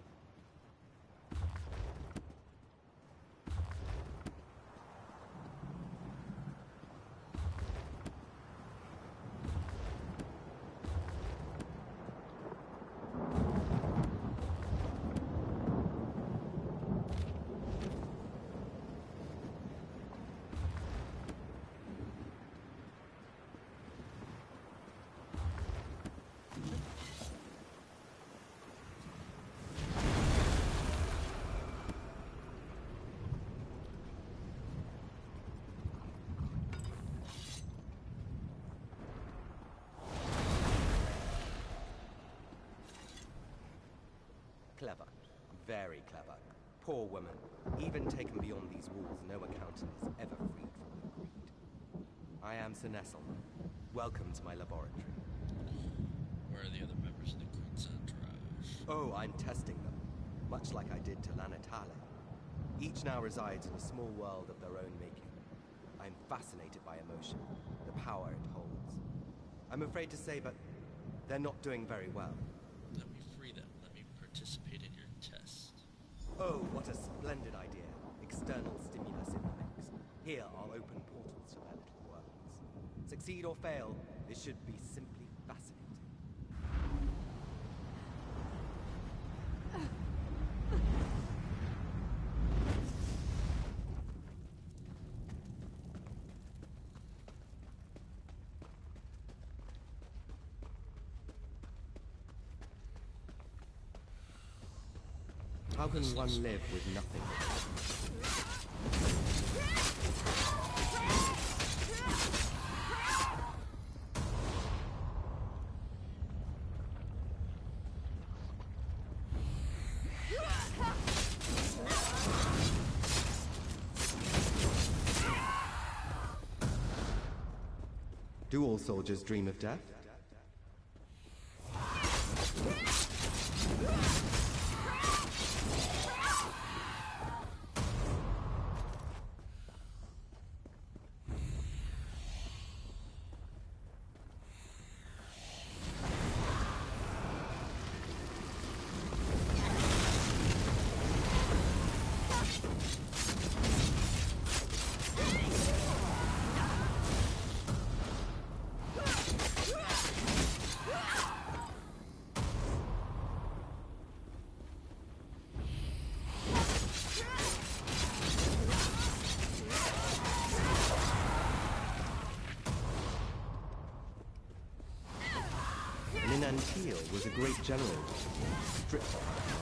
Clever. Very clever. Poor woman. Even taken beyond these walls, no accountant is ever freed from her greed. I am Senesalmo. Welcome to my laboratory. Where are the other members of the Queen's entourage? Oh, I'm testing them. Much like I did to Lanatale. Each now resides in a small world of their own making. I'm fascinated by emotion, the power it holds. I'm afraid to say, but they're not doing very well. Let me free them. Let me participate in your test. Oh, what a splendid idea. External stimulus in the mix. Here are open portals to their little worlds. Succeed or fail, this should be simply fascinating. How can one live with nothing? Do all soldiers dream of death? Antil was a great general, stripped of her armor.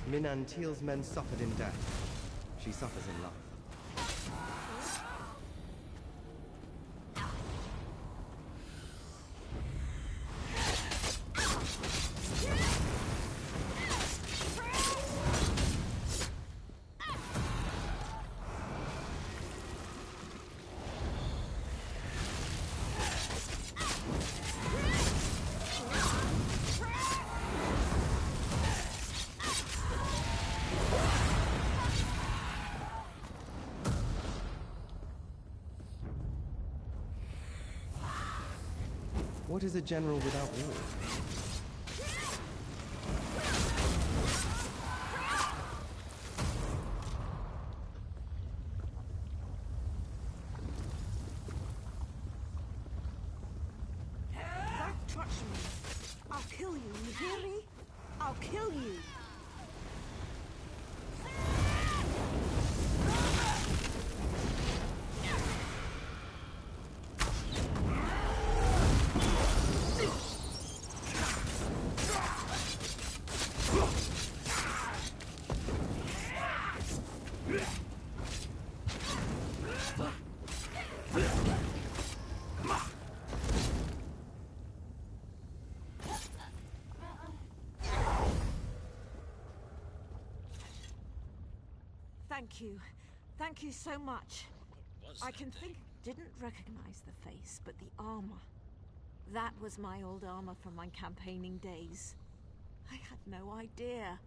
Min Antil's men suffered in death. She suffers in life. What is a general without war? Don't touch me. I'll kill you, you hear me? I'll kill you. Thank you. Thank you so much. I can think... Didn't recognize the face, but the armor. That was my old armor from my campaigning days. I had no idea.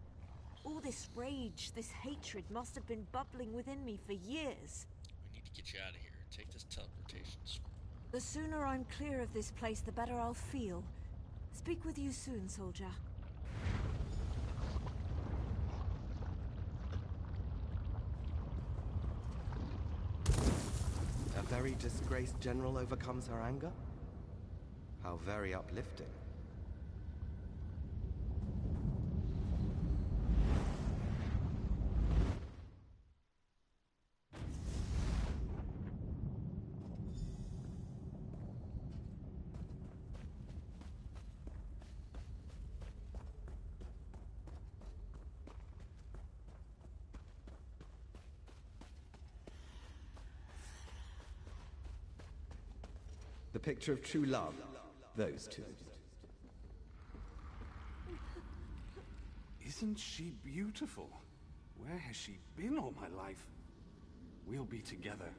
All this rage, this hatred must have been bubbling within me for years. We need to get you out of here. Take this teleportation scroll. The sooner I'm clear of this place, the better I'll feel. Speak with you soon, soldier. A very disgraced general overcomes her anger? How very uplifting. The picture of true love, those two. Isn't she beautiful? Where has she been all my life? We'll be together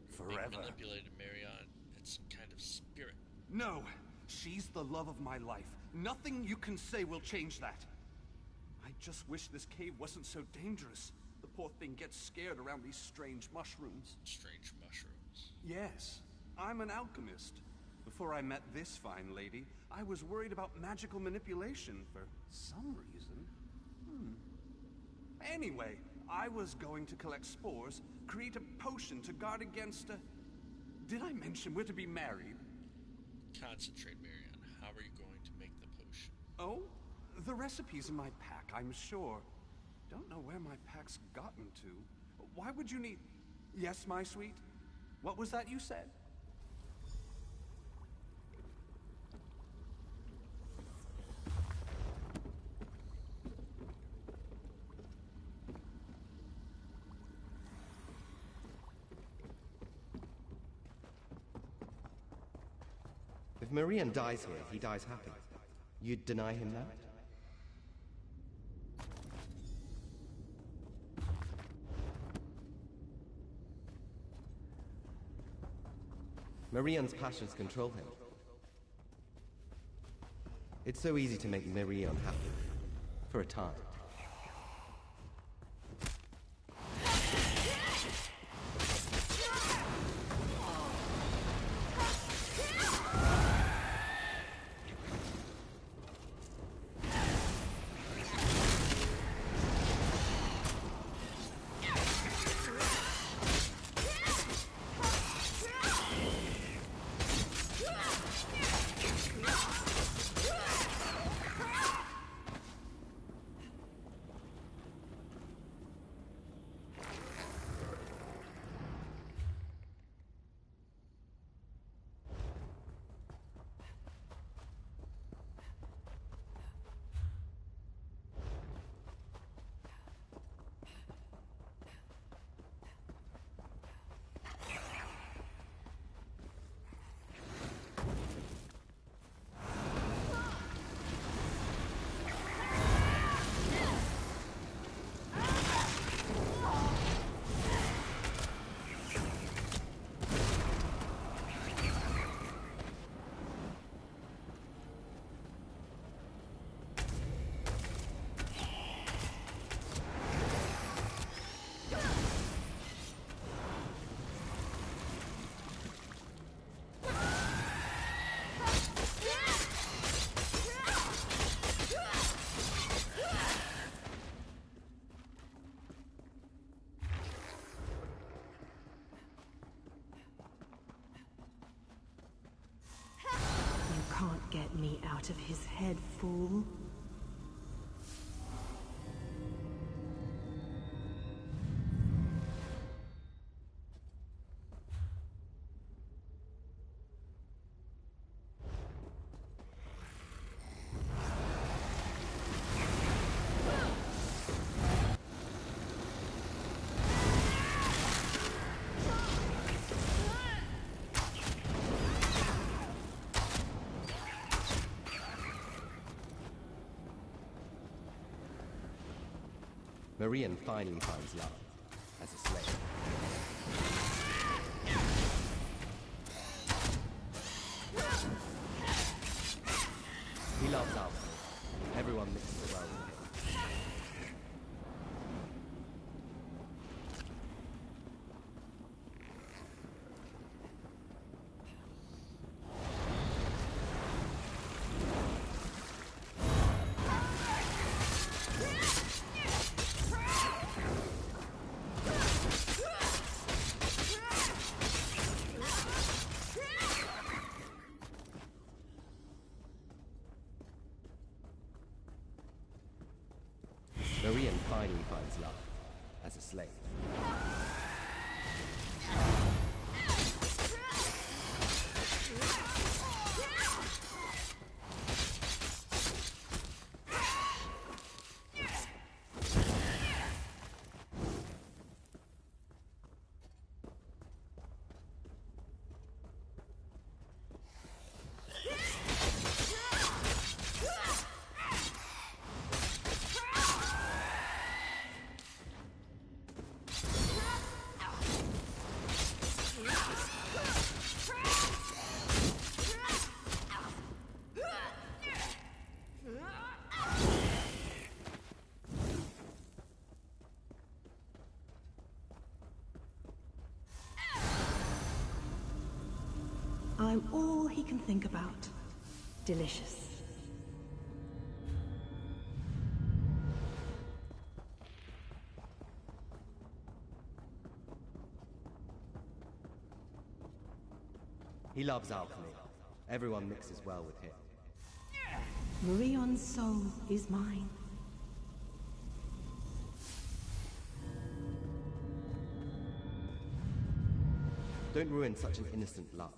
forever. Being manipulated, Marion. It's some kind of spirit. No! She's the love of my life. Nothing you can say will change that. I just wish this cave wasn't so dangerous. The poor thing gets scared around these strange mushrooms. Strange mushrooms? Yes. I'm an alchemist. Before I met this fine lady, I was worried about magical manipulation for some reason. Anyway, I was going to collect spores, create a potion to guard against a... Did I mention we're to be married? Concentrate, Marion. How are you going to make the potion? Oh, the recipe's in my pack, I'm sure. Don't know where my pack's gotten to. Why would you need... Yes, my sweet? What was that you said? If Marion dies here, he dies happy. You'd deny him that? Marion's passions control him. It's so easy to make Marion happy. For a time. out of his head, fool. Marian finally finds love as a slave. He loves alchemy. Everyone mixes well with him. Marian finally finds love as a slave. I'm all he can think about. Delicious. He loves alchemy. Everyone mixes well with him. Marion's soul is mine. Don't ruin such an innocent love.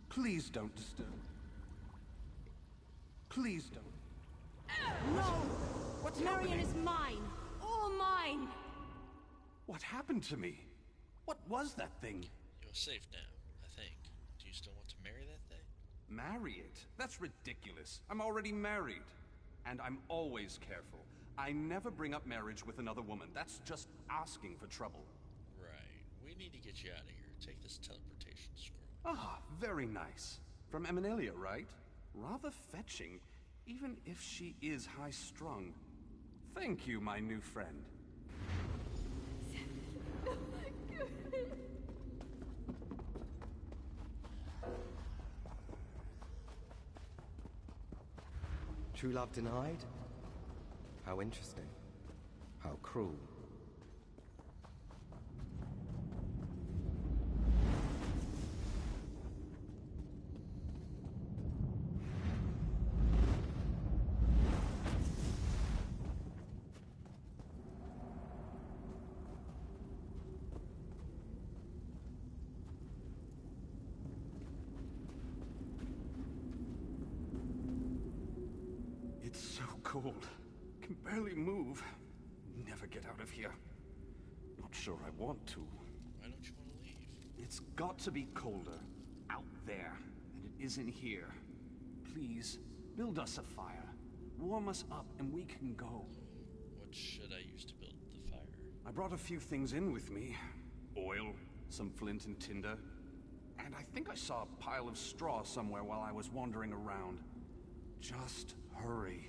Please don't disturb. Please don't. No! What's Marion happening? is mine! All mine! What happened to me? What was that thing? You're safe now, I think. Do you still want to marry that thing? Marry it? That's ridiculous. I'm already married. And I'm always careful. I never bring up marriage with another woman. That's just asking for trouble. Right. We need to get you out of here. Take this teleportation scroll. Ah, very nice. From Eminelia, right? Rather fetching, even if she is high-strung. Thank you, my new friend. True love denied? How interesting. How cruel. It's so cold. Can barely move. Never get out of here. Not sure I want to. Why don't you want to leave? It's got to be colder. Out there. And it isn't here. Please, build us a fire. Warm us up and we can go. What should I use to build the fire? I brought a few things in with me. Oil, some flint and tinder. And I think I saw a pile of straw somewhere while I was wandering around. Just hurry.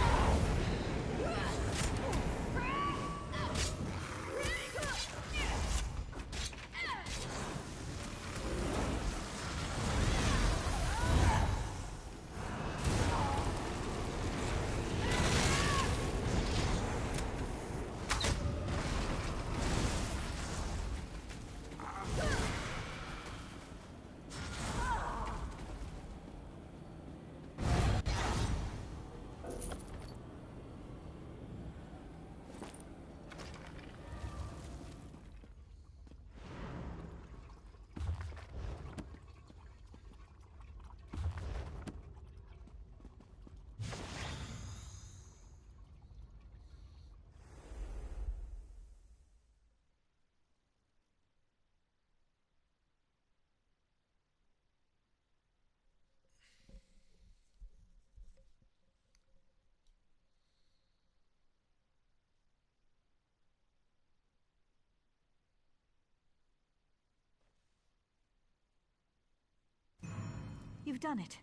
You've done it.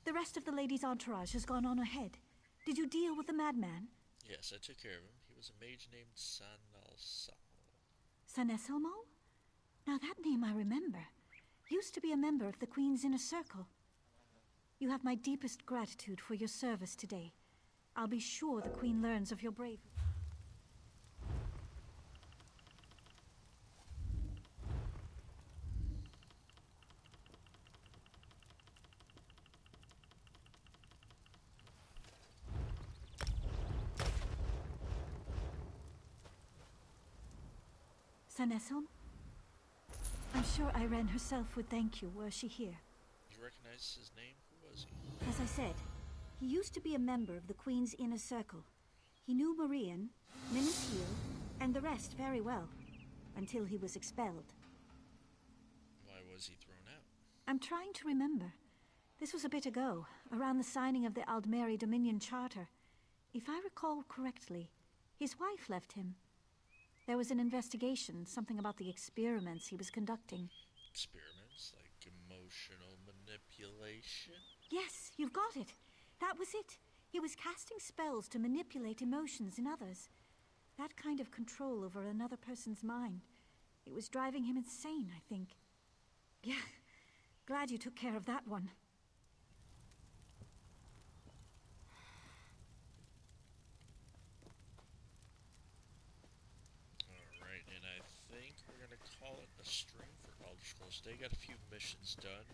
The rest of the lady's entourage has gone on ahead. Did you deal with the madman? Yes, I took care of him. He was a mage named Sanalsal. Sanesilmo? Now that name I remember. Used to be a member of the Queen's Inner Circle. You have my deepest gratitude for your service today. I'll be sure the Queen learns of your bravery. Sanesilm? I'm sure Irene herself would thank you were she here. You recognize his name? Who was he? As I said, he used to be a member of the Queen's Inner Circle. He knew Marian, Minantil, and the rest very well, until he was expelled. Why was he thrown out? I'm trying to remember. This was a bit ago, around the signing of the Aldmeri Dominion Charter. If I recall correctly, his wife left him. There was an investigation, something about the experiments he was conducting. Experiments? Like emotional manipulation? Yes, you've got it. That was it. He was casting spells to manipulate emotions in others. That kind of control over another person's mind. It was driving him insane, I think. Yeah, glad you took care of that one. Alright, and I think we're going to call it a stream for Elder Scrolls Today. Got a few missions done.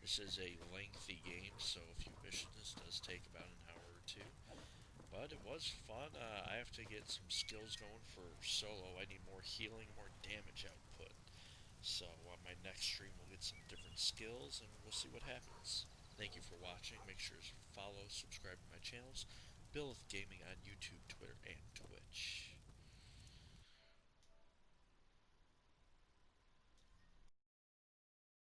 This is a lengthy game, so a few missions does take about an hour or two. But it was fun. I have to get some skills going for solo. I need more healing, more damage output. So on my next stream we'll get some different skills and we'll see what happens. Thank you for watching. Make sure to follow, subscribe to my channels. Billth Gaming on YouTube, Twitter, and